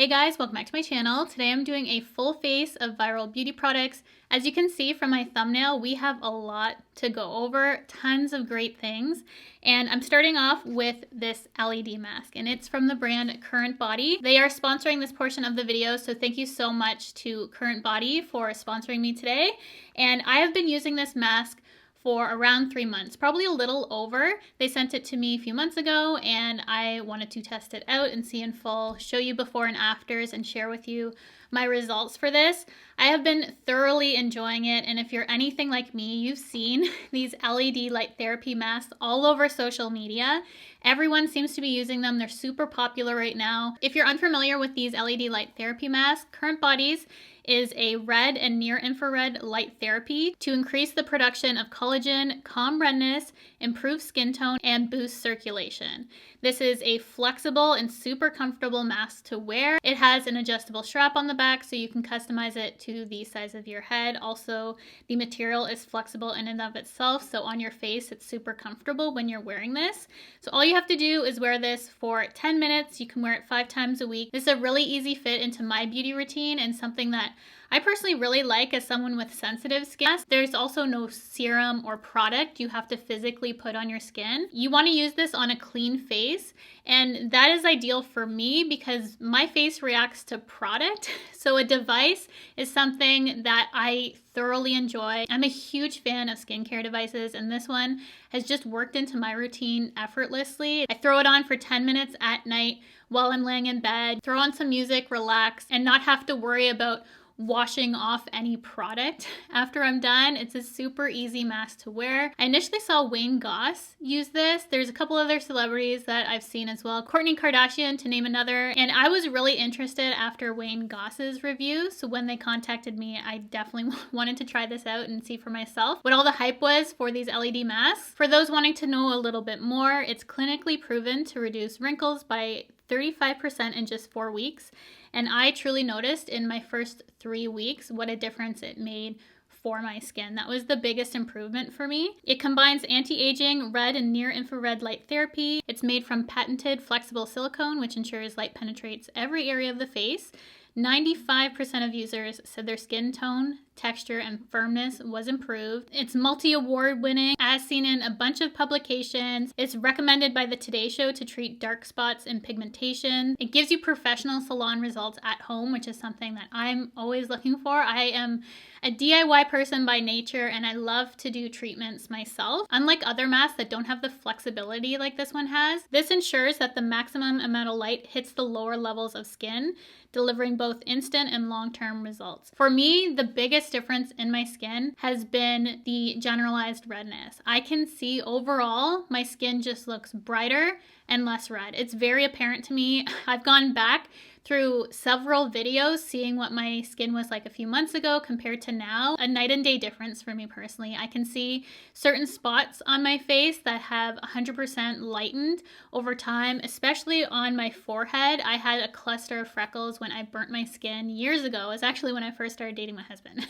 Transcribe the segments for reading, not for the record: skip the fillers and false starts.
Hey guys, welcome back to my channel. Today I'm doing a full face of viral beauty products. As you can see from my thumbnail, we have a lot to go over, tons of great things. And I'm starting off with this LED mask, and it's from the brand CurrentBody. They are sponsoring this portion of the video, so thank you so much to CurrentBody for sponsoring me today. And I have been using this mask for around 3 months, probably a little over. They sent it to me a few months ago and I wanted to test it out and see in full, show you before and afters, and share with you my results for this. I have been thoroughly enjoying it, and if you're anything like me, you've seen these LED light therapy masks all over social media. Everyone seems to be using them. They're super popular right now. If you're unfamiliar with these LED light therapy masks, CurrentBody's is a red and near infrared light therapy to increase the production of collagen, calm redness, improve skin tone, and boost circulation. This is a flexible and super comfortable mask to wear. It has an adjustable strap on the back so you can customize it to the size of your head. Also, the material is flexible in and of itself, so on your face it's super comfortable when you're wearing this. So all you have to do is wear this for 10 minutes. You can wear it 5 times a week. This is a really easy fit into my beauty routine and something that I personally really like as someone with sensitive skin. There's also no serum or product you have to physically put on your skin. You want to use this on a clean face, and that is ideal for me because my face reacts to product. So a device is something that I thoroughly enjoy. I'm a huge fan of skincare devices, and this one has just worked into my routine effortlessly. I throw it on for 10 minutes at night while I'm laying in bed, throw on some music, relax, and not have to worry about washing off any product after I'm done. It's a super easy mask to wear. I initially saw Wayne Goss use this. There's a couple other celebrities that I've seen as well, Kourtney Kardashian to name another, and I was really interested after Wayne Goss's review. So when they contacted me, I definitely wanted to try this out and see for myself what all the hype was for these LED masks. For those wanting to know a little bit more, it's clinically proven to reduce wrinkles by 35% in just 4 weeks. And I truly noticed in my first 3 weeks what a difference it made for my skin. That was the biggest improvement for me. It combines anti-aging, red and near infrared light therapy. It's made from patented flexible silicone, which ensures light penetrates every area of the face. 95% of users said their skin tone, texture, and firmness was improved. It's multi-award winning, as seen in a bunch of publications. It's recommended by the Today Show to treat dark spots and pigmentation. It gives you professional salon results at home, which is something that I'm always looking for. I am a DIY person by nature, and I love to do treatments myself. Unlike other masks that don't have the flexibility like this one has, this ensures that the maximum amount of light hits the lower levels of skin, delivering both instant and long-term results. For me, the biggest difference in my skin has been the generalized redness. I can see overall my skin just looks brighter and less red. It's very apparent to me. I've gone back through several videos seeing what my skin was like a few months ago compared to now. A night and day difference for me personally. I can see certain spots on my face that have 100% lightened over time, especially on my forehead. I had a cluster of freckles when I burnt my skin years ago. It was actually when I first started dating my husband.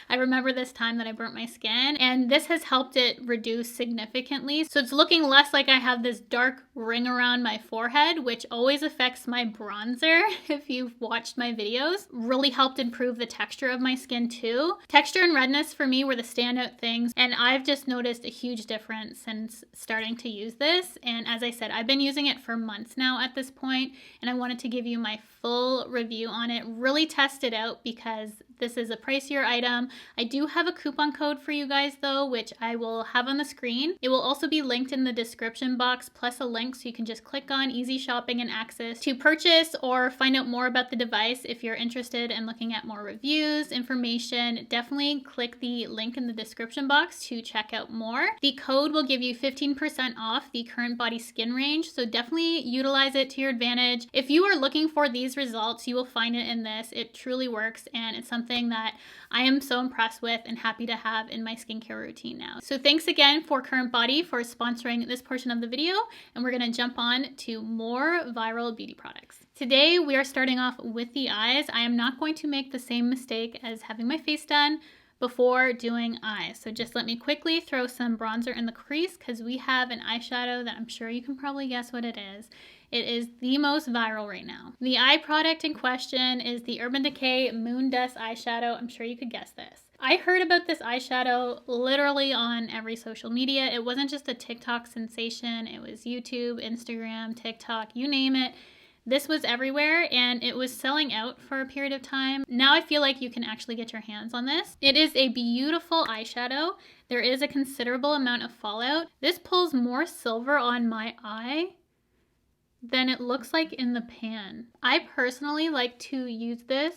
I remember this time that I burnt my skin, and this has helped it reduce significantly. So it's looking less like I have this dark ring around my forehead, which always affects my bronzer. If you've watched my videos, really helped improve the texture of my skin too. Texture and redness for me were the standout things, and I've just noticed a huge difference since starting to use this. And as I said, I've been using it for months now at this point, and I wanted to give you my full review on it. Really test it out because this is a pricier item. I do have a coupon code for you guys though, which I will have on the screen. It will also be linked in the description box, plus a link so you can just click on easy shopping and access to purchase or find out more about the device. If you're interested in looking at more reviews, information, definitely click the link in the description box to check out more. The code will give you 15% off the CurrentBody skin range, so definitely utilize it to your advantage. If you are looking for these results, you will find it in this. It truly works, and it's something that I am so impressed with and happy to have in my skincare routine now. So thanks again for CurrentBody for sponsoring this portion of the video, and we're gonna jump on to more viral beauty products. Today we are starting off with the eyes. I am not going to make the same mistake as having my face done before doing eyes. So just let me quickly throw some bronzer in the crease because we have an eyeshadow that I'm sure you can probably guess what it is. It is the most viral right now. The eye product in question is the Urban Decay Moon Dust eyeshadow. I'm sure you could guess this. I heard about this eyeshadow literally on every social media. It wasn't just a TikTok sensation. It was YouTube, Instagram, TikTok, you name it. This was everywhere and it was selling out for a period of time. Now I feel like you can actually get your hands on this. It is a beautiful eyeshadow. There is a considerable amount of fallout. This pulls more silver on my eye than it looks like in the pan. I personally like to use this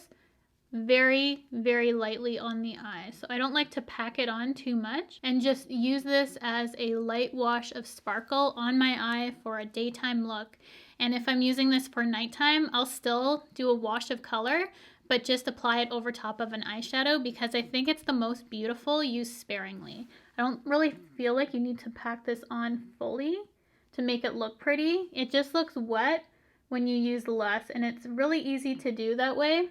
very, very lightly on the eye. So I don't like to pack it on too much and just use this as a light wash of sparkle on my eye for a daytime look. And if I'm using this for nighttime, I'll still do a wash of color, but just apply it over top of an eyeshadow because I think it's the most beautiful used sparingly. I don't really feel like you need to pack this on fully to make it look pretty. It just looks wet when you use less, and it's really easy to do that way.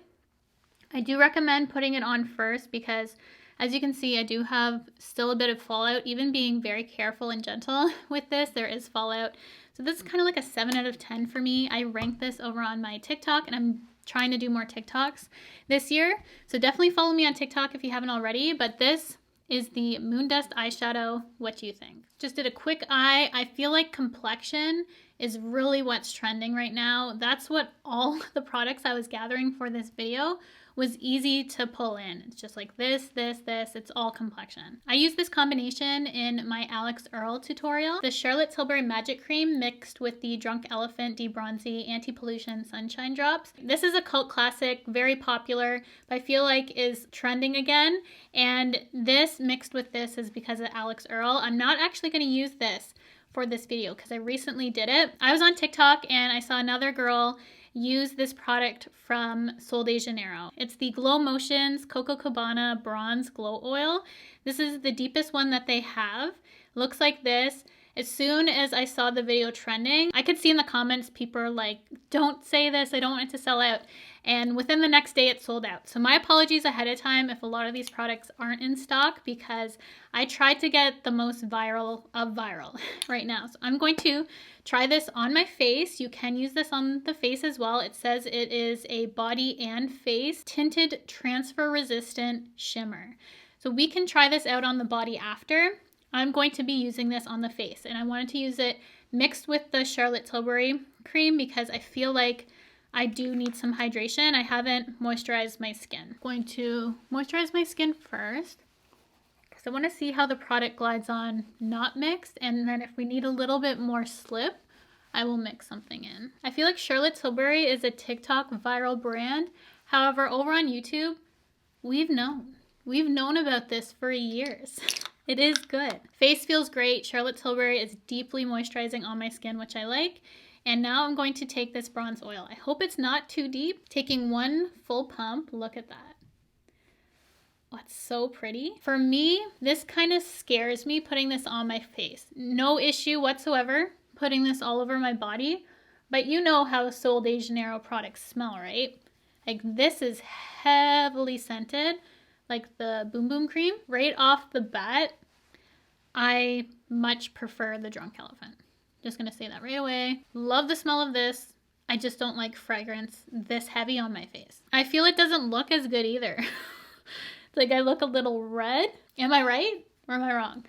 I do recommend putting it on first because, as you can see, I do have still a bit of fallout. Even being very careful and gentle with this, there is fallout. So this is kind of like a 7 out of 10 for me. I ranked this over on my TikTok, and I'm trying to do more TikToks this year. So definitely follow me on TikTok if you haven't already. But this is the Moon Dust eyeshadow. What do you think? Just did a quick eye. I feel like Complexion is really what's trending right now. That's what all the products I was gathering for this video was easy to pull in. It's just like this, it's all Complexion. I use this combination in my Alex Earl tutorial. The Charlotte Tilbury Magic Cream mixed with the Drunk Elephant De-Bronzy Anti-Pollution Sunshine Drops. This is a cult classic, very popular, but I feel like is trending again. And this mixed with this is because of Alex Earl. I'm not actually gonna use this for this video because I recently did it. I was on TikTok and I saw another girl use this product from Sol de Janeiro. It's the Glow Motions Coco Cabana Bronze Glow Oil. This is the deepest one that they have. Looks like this. As soon as I saw the video trending, I could see in the comments people are like, don't say this, I don't want it to sell out. And within the next day it sold out. So my apologies ahead of time if a lot of these products aren't in stock because I tried to get the most viral of viral right now. So I'm going to try this on my face. You can use this on the face as well. It says it is a body and face tinted transfer resistant shimmer. So we can try this out on the body after. I'm going to be using this on the face and I wanted to use it mixed with the Charlotte Tilbury cream because I feel like I do need some hydration. I haven't moisturized my skin. I'm going to moisturize my skin first because I want to see how the product glides on not mixed, and then if we need a little bit more slip, I will mix something in. I feel like Charlotte Tilbury is a TikTok viral brand. However, over on YouTube, we've known about this for years. It is good. Face feels great. Charlotte Tilbury is deeply moisturizing on my skin, which I like. And now I'm going to take this bronze oil. I hope it's not too deep. Taking one full pump, look at that. Oh, it's so pretty. For me, this kind of scares me putting this on my face. No issue whatsoever putting this all over my body, but you know how Sol de Janeiro products smell, right? Like this is heavily scented, like the Boom Boom cream. Right off the bat, I much prefer the Drunk Elephant. Just gonna say that right away. Love the smell of this. I just don't like fragrance this heavy on my face. I feel it doesn't look as good either. It's like I look a little red. Am I right or am I wrong?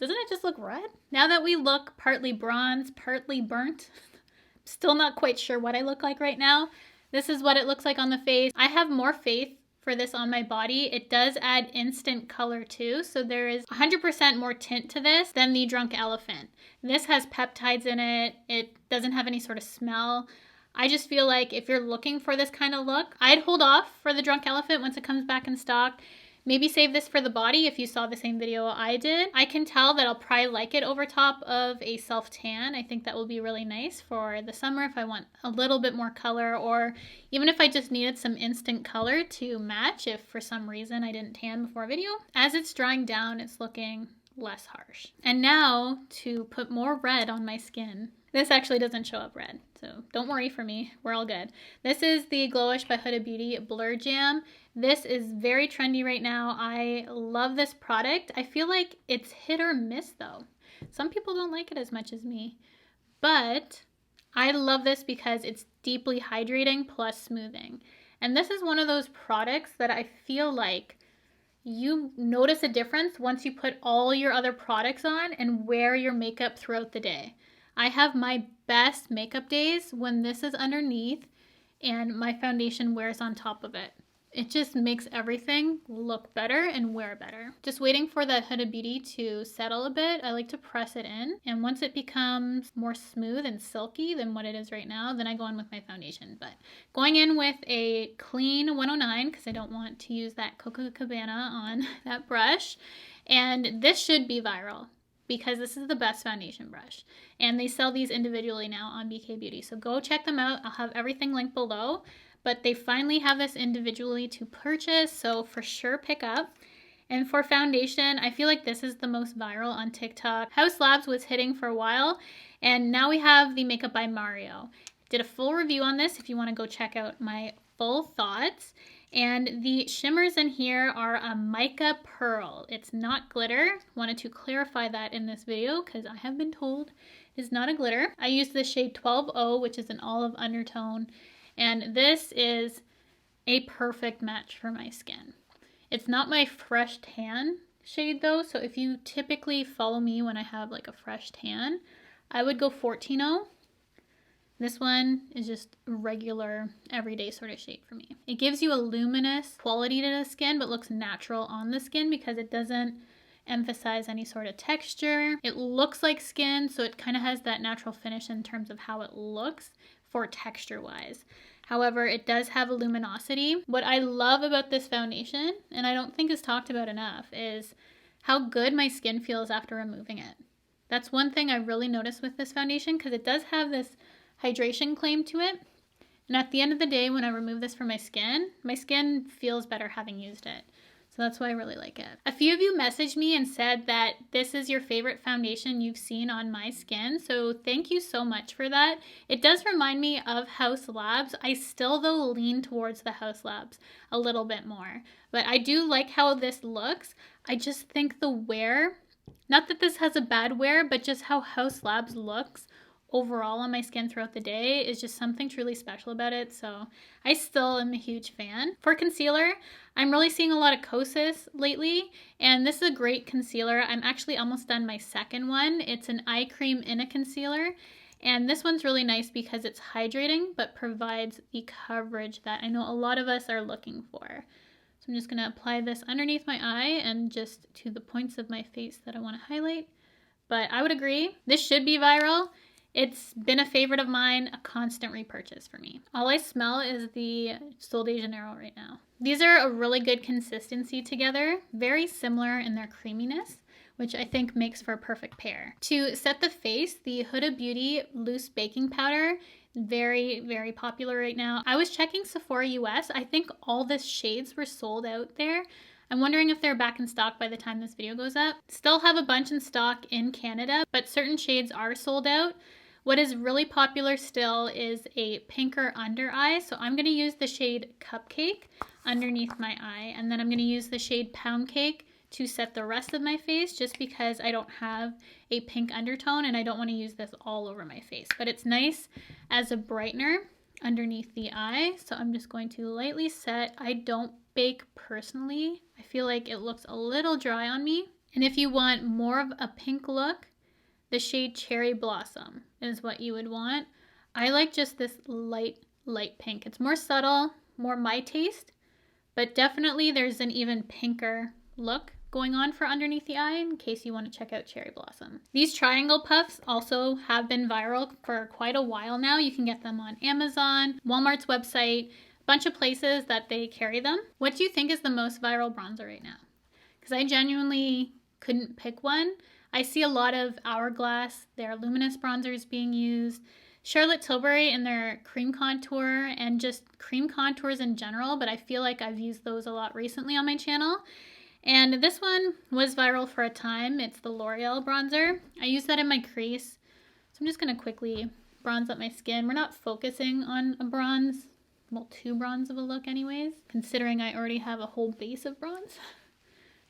Doesn't it just look red? Now that we look partly bronze, partly burnt, still not quite sure what I look like right now. This is what it looks like on the face. I have more faith for this on my body. It does add instant color too, so there is 100% more tint to this than the Drunk Elephant. This has peptides in it. It doesn't have any sort of smell. I just feel like if you're looking for this kind of look, I'd hold off for the Drunk Elephant once it comes back in stock. Maybe save this for the body if you saw the same video I did. I can tell that I'll probably like it over top of a self-tan. I think that will be really nice for the summer if I want a little bit more color, or even if I just needed some instant color to match if for some reason I didn't tan before a video. As it's drying down, it's looking less harsh. And now to put more red on my skin. This actually doesn't show up red, so don't worry for me. We're all good. This is the Glowish by Huda Beauty Blur Jam. This is very trendy right now. I love this product. I feel like it's hit or miss though. Some people don't like it as much as me, but I love this because it's deeply hydrating plus smoothing. And this is one of those products that I feel like you notice a difference once you put all your other products on and wear your makeup throughout the day. I have my best makeup days when this is underneath and my foundation wears on top of it. It just makes everything look better and wear better. Just waiting for the Huda Beauty to settle a bit. I like to press it in, and once it becomes more smooth and silky than what it is right now, then I go on with my foundation. But going in with a clean 109 because I don't want to use that Coco Cabana on that brush. And this should be viral because this is the best foundation brush. And they sell these individually now on BK Beauty. So go check them out. I'll have everything linked below. But they finally have this individually to purchase, so for sure pick up. And for foundation, I feel like this is the most viral on TikTok. Haus Labs was hitting for a while, and now we have the Makeup by Mario. Did a full review on this if you want to go check out my full thoughts. And the shimmers in here are a mica pearl. It's not glitter. Wanted to clarify that in this video because I have been told it is not a glitter. I used the shade 12O, which is an olive undertone. And this is a perfect match for my skin. It's not my fresh tan shade though, so if you typically follow me when I have like a fresh tan, I would go 14.0. This one is just a regular, everyday sort of shade for me. It gives you a luminous quality to the skin, but looks natural on the skin because it doesn't emphasize any sort of texture. It looks like skin, so it kind of has that natural finish in terms of how it looks for texture wise. However, it does have a luminosity. What I love about this foundation, and I don't think is talked about enough, is how good my skin feels after removing it. That's one thing I really noticed with this foundation because it does have this hydration claim to it. And at the end of the day, when I remove this from my skin feels better having used it. So that's why I really like it. A few of you messaged me and said that this is your favorite foundation you've seen on my skin. So thank you so much for that. It does remind me of Haus Labs. I still though lean towards the Haus Labs a little bit more. But I do like how this looks. I just think the wear, not that this has a bad wear, but just how Haus Labs looks overall on my skin throughout the day is just something truly special about it. So I still am a huge fan. For concealer, I'm really seeing a lot of Kosas lately, and this is a great concealer. I'm actually almost done my second one. It's an eye cream in a concealer, and this one's really nice because it's hydrating but provides the coverage that I know a lot of us are looking for. So I'm just going to apply this underneath my eye and just to the points of my face that I want to highlight. But I would agree, this should be viral. It's been a favorite of mine, a constant repurchase for me. All I smell is the Sol de Janeiro right now. These are a really good consistency together, very similar in their creaminess, which I think makes for a perfect pair. To set the face, the Huda Beauty Loose Baking Powder, very, very popular right now. I was checking Sephora US. I think all the shades were sold out there. I'm wondering if they're back in stock by the time this video goes up. Still have a bunch in stock in Canada, but certain shades are sold out. What is really popular still is a pinker under eye. So I'm going to use the shade Cupcake underneath my eye. And then I'm going to use the shade Pound Cake to set the rest of my face just because I don't have a pink undertone and I don't want to use this all over my face. But it's nice as a brightener underneath the eye. So I'm just going to lightly set. I don't bake personally. I feel like it looks a little dry on me. And if you want more of a pink look, the shade Cherry Blossom is what you would want. I like just this light pink. It's more subtle, more my taste, but definitely there's an even pinker look going on for underneath the eye in case you want to check out Cherry Blossom. These triangle puffs also have been viral for quite a while now. You can get them on Amazon, Walmart's website, a bunch of places that they carry them. What do you think is the most viral bronzer right now? Because I genuinely couldn't pick one. I see a lot of Hourglass, their luminous bronzers being used. Charlotte Tilbury in their cream contour and just cream contours in general, but I feel like I've used those a lot recently on my channel. And this one was viral for a time. It's the L'Oreal bronzer. I use that in my crease. So I'm just going to quickly bronze up my skin. We're not focusing on a bronze, well, too bronze of a look anyways, considering I already have a whole base of bronze.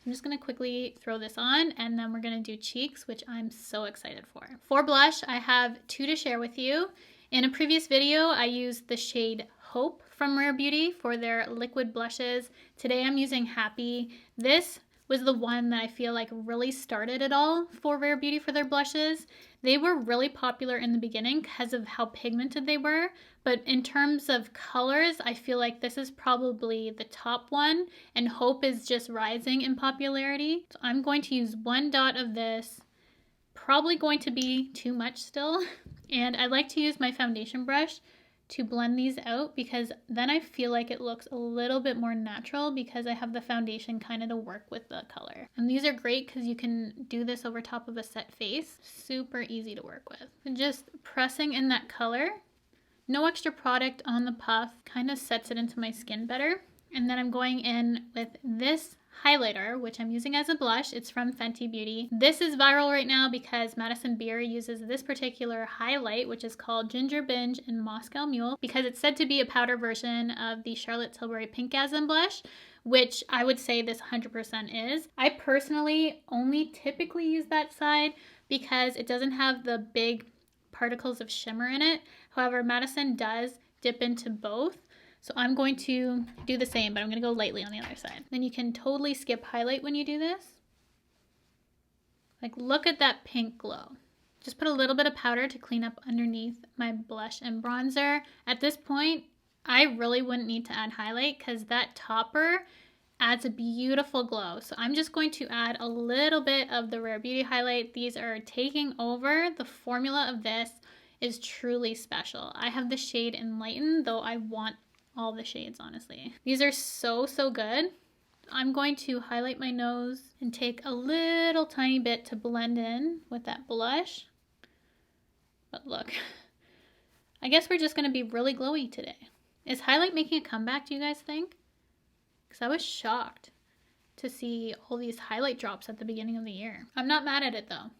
I'm just going to quickly throw this on and then we're going to do cheeks, which I'm so excited for. For blush, I have two to share with you. In a previous video, I used the shade Hope from Rare Beauty for their liquid blushes. Today I'm using Happy. This was the one that I feel like really started it all for Rare Beauty for their blushes. They were really popular in the beginning because of how pigmented they were, but in terms of colors, I feel like this is probably the top one, and Hope is just rising in popularity. So I'm going to use 1 dot of this, probably going to be too much still, and I like to use my foundation brush to blend these out because then I feel like it looks a little bit more natural because I have the foundation kind of to work with the color. And these are great because you can do this over top of a set face. Super easy to work with. And just pressing in that color, no extra product on the puff, kind of sets it into my skin better. And then I'm going in with this highlighter, which I'm using as a blush. It's from Fenty Beauty. This is viral right now because Madison Beer uses this particular highlight, which is called Ginger Binge in Moscow Mule, because it's said to be a powder version of the Charlotte Tilbury Pinkgasm blush, which I would say this 100% is. I personally only typically use that side because it doesn't have the big particles of shimmer in it. However, Madison does dip into both. So I'm going to do the same, but I'm going to go lightly on the other side. Then you can totally skip highlight when you do this. Like, look at that pink glow. Just put a little bit of powder to clean up underneath my blush and bronzer. At this point, I really wouldn't need to add highlight because that topper adds a beautiful glow. So I'm just going to add a little bit of the Rare Beauty highlight. These are taking over. The formula of this is truly special. I have the shade Enlighten, though I want all the shades, honestly. These are so good. I'm going to highlight my nose and take a little tiny bit to blend in with that blush. But look, I guess we're just going to be really glowy today. Is highlight making a comeback, do you guys think? Because I was shocked to see all these highlight drops at the beginning of the year. I'm not mad at it though.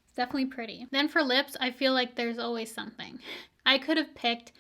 It's definitely pretty. Then for lips, I feel like there's always something. I could have picked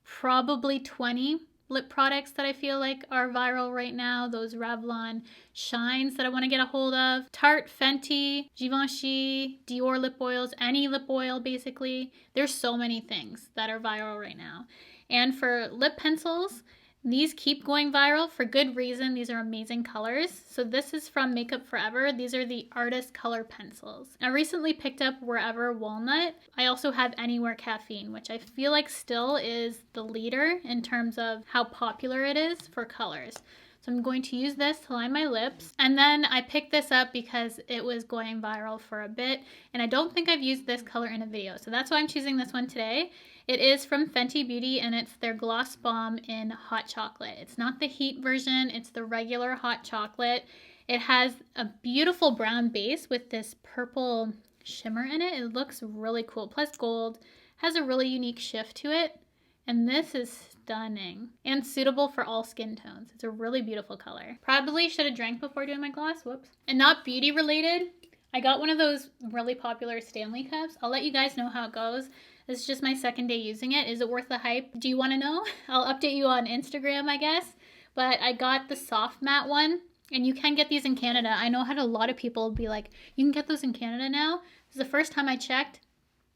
probably 20 lip products that I feel like are viral right now. Those Revlon shines that I want to get a hold of. Tarte, Fenty, Givenchy, Dior lip oils, any lip oil basically. There's so many things that are viral right now. And for lip pencils, these keep going viral for good reason. These are amazing colors. So this is from Makeup Forever. These are the Artist Color Pencils. I recently picked up Wherever Walnut. I also have Anywhere Caffeine, which I feel like still is the leader in terms of how popular it is for colors. So I'm going to use this to line my lips. And then I picked this up because it was going viral for a bit. And I don't think I've used this color in a video. So that's why I'm choosing this one today. It is from Fenty Beauty and it's their Gloss Bomb in Hot Chocolate. It's not the heat version, it's the regular hot chocolate. It has a beautiful brown base with this purple shimmer in it. It looks really cool. Plus gold, has a really unique shift to it. And this is stunning and suitable for all skin tones. It's a really beautiful color. Probably should have drank before doing my gloss, whoops. And not beauty related, I got one of those really popular Stanley cups. I'll let you guys know how it goes. This is just my second day using it. Is it worth the hype? Do you want to know? I'll update you on Instagram, I guess. But I got the soft matte one, and you can get these in Canada. I know had a lot of people be like, you can get those in Canada now. This is the first time I checked.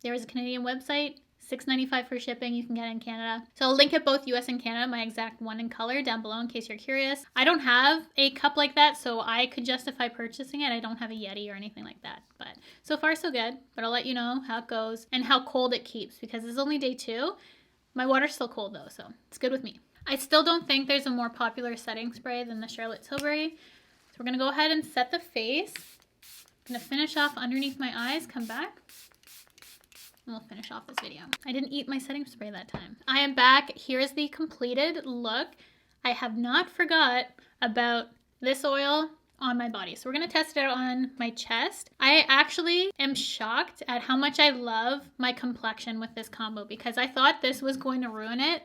There was a Canadian website. $6.95 for shipping. You can get it in Canada. So I'll link it both US and Canada, my exact one in color down below in case you're curious. I don't have a cup like that, so I could justify purchasing it. I don't have a Yeti or anything like that. But so far so good. But I'll let you know how it goes and how cold it keeps because it's only day 2. My water's still cold though, so it's good with me. I still don't think there's a more popular setting spray than the Charlotte Tilbury. So we're going to go ahead and set the face. I'm going to finish off underneath my eyes, come back. We'll finish off this video. I didn't eat my setting spray that time. I am back. Here's the completed look. I have not forgot about this oil on my body. So we're going to test it out on my chest. I actually am shocked at how much I love my complexion with this combo because I thought this was going to ruin it,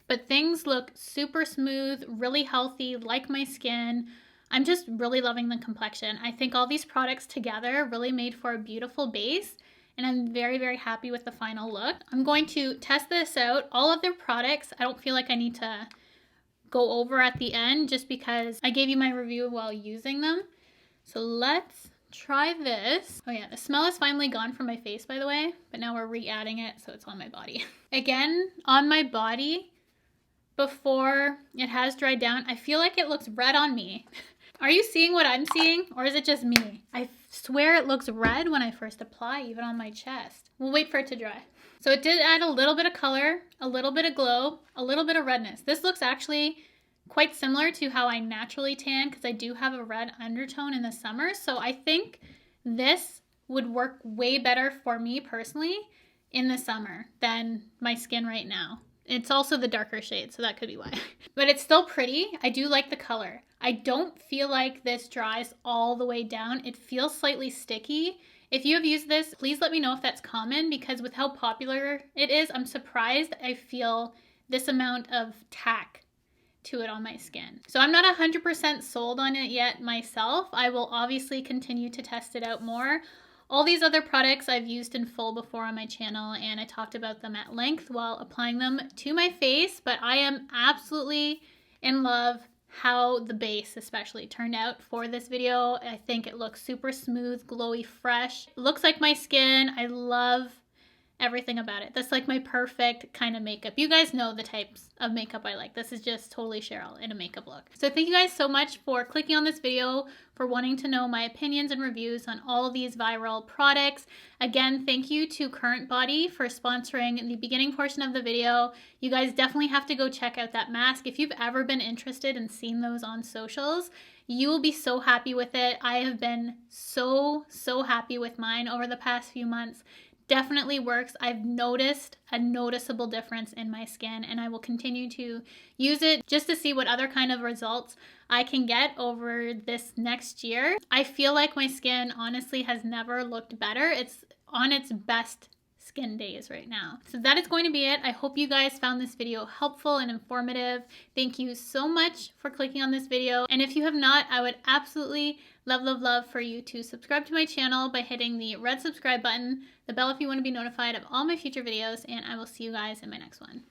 but things look super smooth, really healthy, like my skin. I'm just really loving the complexion. I think all these products together really made for a beautiful base. And I'm very happy with the final look. I'm going to test this out. All of their products, I don't feel like I need to go over at the end just because I gave you my review while using them. So let's try this. Oh yeah, the smell is finally gone from my face, by the way, but now we're re-adding it so it's on my body. Again, on my body, before it has dried down, I feel like it looks red on me. Are you seeing what I'm seeing, or is it just me? I swear it looks red when I first apply, even on my chest. We'll wait for it to dry. So it did add a little bit of color, a little bit of glow, a little bit of redness. This looks actually quite similar to how I naturally tan because I do have a red undertone in the summer. So I think this would work way better for me personally in the summer than my skin right now. It's also the darker shade, so that could be why. But it's still pretty. I do like the color. I don't feel like this dries all the way down. It feels slightly sticky. If you have used this, please let me know if that's common, because with how popular it is, I'm surprised I feel this amount of tack to it on my skin. So I'm not 100% sold on it yet myself. I will obviously continue to test it out more. All these other products I've used in full before on my channel, and I talked about them at length while applying them to my face, but I am absolutely in love how the base especially turned out for this video. I think it looks super smooth, glowy, fresh. It looks like my skin. I love everything about it. That's like my perfect kind of makeup. You guys know the types of makeup I like. This is just totally Cheryl in a makeup look. So thank you guys so much for clicking on this video, for wanting to know my opinions and reviews on all of these viral products. Again, thank you to CurrentBody for sponsoring the beginning portion of the video. You guys definitely have to go check out that mask. If you've ever been interested and seen those on socials, you will be so happy with it. I have been so happy with mine over the past few months. Definitely works. I've noticed a noticeable difference in my skin, and I will continue to use it just to see what other kind of results I can get over this next year. I feel like my skin honestly has never looked better. It's on its best skin days right now. So that is going to be it. I hope you guys found this video helpful and informative. Thank you so much for clicking on this video. And if you have not, I would absolutely love for you to subscribe to my channel by hitting the red subscribe button, the bell if you want to be notified of all my future videos, and I will see you guys in my next one.